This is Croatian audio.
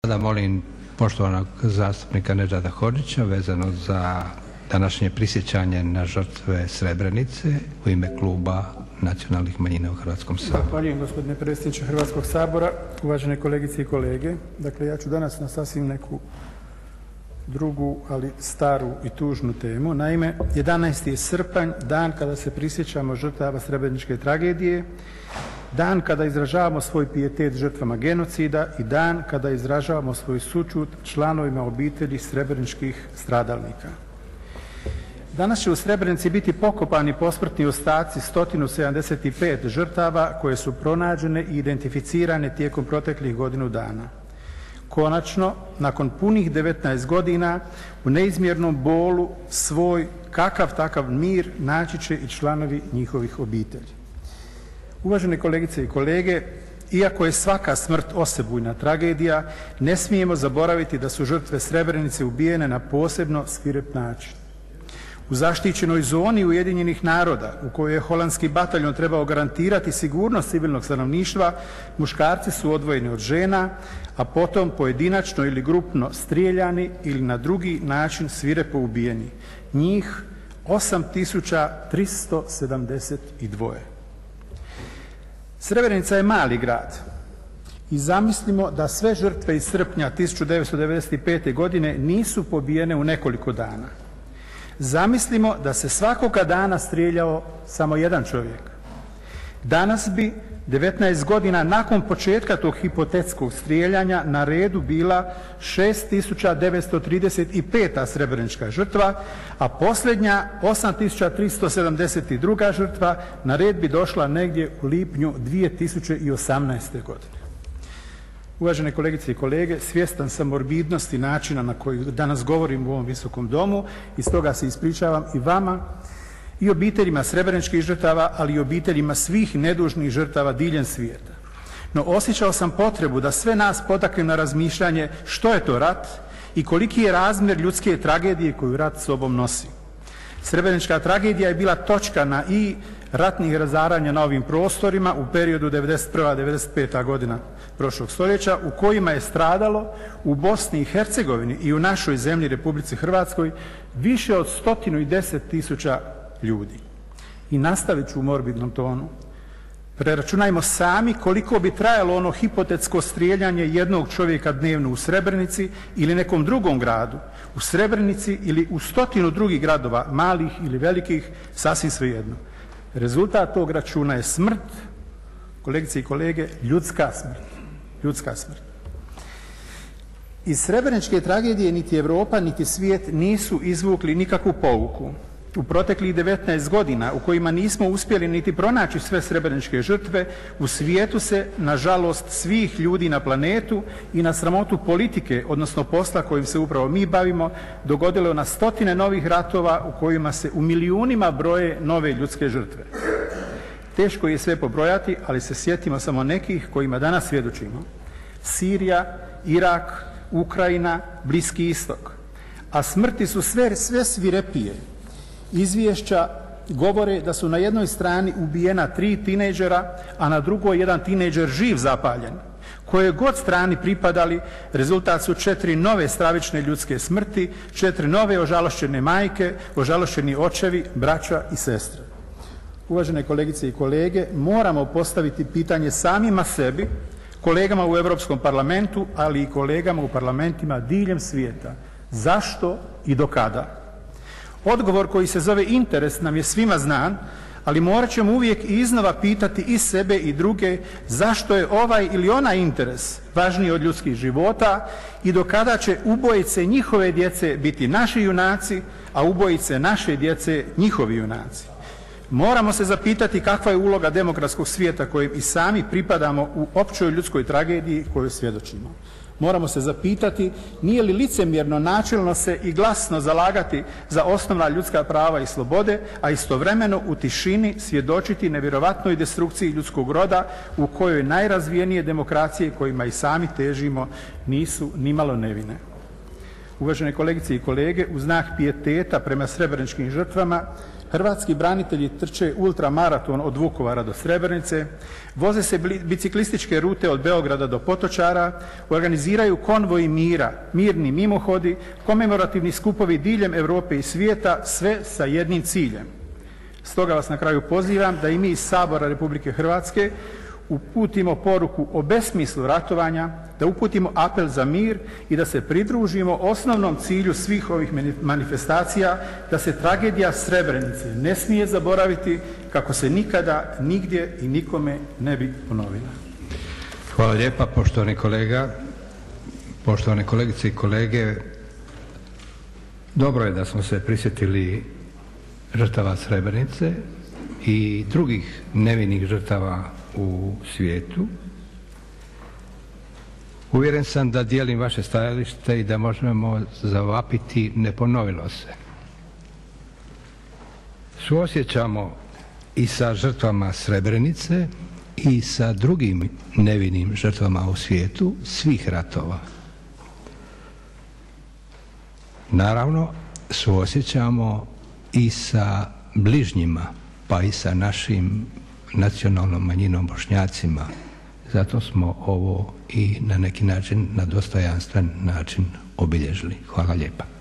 Sada molim poštovanog zastupnika Nedžada Hodžića vezano za današnje prisjećanje na žrtve Srebrenice u ime kluba nacionalnih manjina u Hrvatskom saboru. Zahvaljujem gospodine predsjedniče Hrvatskog sabora, uvažene kolegice i kolege. Dakle, ja ću danas na sasvim neku drugu, ali staru i tužnu temu. Naime, 11. je srpanj, dan kada se prisjećamo žrtava Srebreničke tragedije, dan kada izražavamo svoj pijetet žrtvama genocida i dan kada izražavamo svoj sućut članovima obitelji srebreničkih stradalnika. Danas će u Srebrenici biti pokopani posmrtni ostaci 175 žrtava koje su pronađene i identificirane tijekom proteklih godinu dana. Konačno, nakon punih 19 godina, u neizmjernom bolu svoj kakav takav mir naći će i članovi njihovih obitelji. Uvažene kolegice i kolege, iako je svaka smrt osebujna tragedija, ne smijemo zaboraviti da su žrtve Srebrenice ubijene na posebno svirep način. U zaštićenoj zoni Ujedinjenih naroda, u kojoj je holandski bataljon trebao garantirati sigurnost civilnog stanovništva, muškarci su odvojeni od žena, a potom pojedinačno ili grupno strijeljani ili na drugi način svirepo ubijeni. Njih 8372. Srebrenica je mali grad i zamislimo da sve žrtve iz srpnja 1995. godine nisu pobijene u nekoliko dana. Zamislimo da se svakoga dana strijeljao samo jedan čovjek. Danas bi 19 godina nakon početka tog hipotetskog strijeljanja na redu bila 6935. srebrenička žrtva, a posljednja 8372. žrtva na red bi došla negdje u lipnju 2018. godine. Uvažene kolegice i kolege, svjestan sam morbidnosti načina na koji danas govorim u ovom Visokom domu i stoga se ispričavam i vama i obiteljima srebreničkih žrtava, ali i obiteljima svih nedužnih žrtava diljem svijeta. No osjećao sam potrebu da sve nas potaknem na razmišljanje što je to rat i koliki je razmjer ljudske tragedije koju rat sobom nosi. Srebrenička tragedija je bila točka na i ratnih razaranja na ovim prostorima u periodu 1991-1995. godina prošlog stoljeća, u kojima je stradalo u Bosni i Hercegovini i u našoj zemlji Republici Hrvatskoj više od 110.000 ljudi. I nastavit ću u morbidnom tonu. Preračunajmo sami koliko bi trajalo ono hipotetsko strijeljanje jednog čovjeka dnevno u Srebrenici ili nekom drugom gradu, u Srebrenici ili u 100 drugih gradova, malih ili velikih, sasvim svejedno. Rezultat tog računa je smrt, kolegice i kolege, ljudska smrt. Ljudska smrt. Iz Srebreničke tragedije niti Europa niti svijet nisu izvukli nikakvu pouku. U proteklih 19 godina u kojima nismo uspjeli niti pronaći sve srebreničke žrtve, u svijetu se, nažalost, svih ljudi na planetu i na sramotu politike, odnosno posla kojim se upravo mi bavimo, dogodilo na stotine novih ratova u kojima se u milijunima broje nove ljudske žrtve. Teško je sve pobrojati, ali se sjetimo samo nekih kojima danas svjedočimo. Sirija, Irak, Ukrajina, Bliski istok. A smrti su sve svirepije. Izvješća govore da su na jednoj strani ubijena 3 tinejdžera, a na drugoj jedan tinejdžer živ zapaljen. Koje god strani pripadali, rezultat su 4 nove stravične ljudske smrti, 4 nove ožalošćene majke, ožalošćeni očevi, braća i sestre. Uvažene kolegice i kolege, moramo postaviti pitanje samima sebi, kolegama u Europskom parlamentu, ali i kolegama u parlamentima diljem svijeta. Zašto i do kada? Odgovor koji se zove interes nam je svima znan, ali morat ćemo uvijek iznova pitati i sebe i druge zašto je ovaj ili onaj interes važniji od ljudskih života i do kada će ubojice njihove djece biti naši junaci, a ubojice naše djece njihovi junaci. Moramo se zapitati kakva je uloga demokratskog svijeta kojem i sami pripadamo u općoj ljudskoj tragediji koju svjedočimo. Moramo se zapitati nije li licemjerno načelno se i glasno zalagati za osnovna ljudska prava i slobode, a istovremeno u tišini svjedočiti nevjerojatnoj destrukciji ljudskog roda u kojoj najrazvijenije demokracije kojima i sami težimo nisu nimalo nevine. Uvažene kolegice i kolege, u znak pijeteta prema srebreničkim žrtvama Hrvatski branitelji trče ultramaraton od Vukovara do Srebrenice, voze se biciklističke rute od Beograda do Potočara, organiziraju konvoji mira, mirni mimohodi, komemorativni skupovi diljem Europe i svijeta, sve sa jednim ciljem. Stoga vas na kraju pozivam da i mi iz Sabora Republike Hrvatske uputimo poruku o besmislu ratovanja, da uputimo apel za mir i da se pridružimo osnovnom cilju svih ovih manifestacija, da se tragedija Srebrenice ne smije zaboraviti kako se nikada, nigdje i nikome ne bi ponovila. Hvala lijepa poštovani kolega, poštovane kolegice i kolege. Dobro je da smo se prisjetili žrtava Srebrenice i drugih nevinih žrtava u svijetu. Uvjeren sam da dijelim vaše stajalište i da možemo zavapiti ne ponovilo se. Suosjećamo i sa žrtvama Srebrenice i sa drugim nevinim žrtvama u svijetu svih ratova. Naravno, suosjećamo i sa bližnjima, pa i sa našim nacionalnom manjinom Bošnjacima. Zato smo ovo i na neki način, na dostojanstven način obilježili. Hvala lijepa.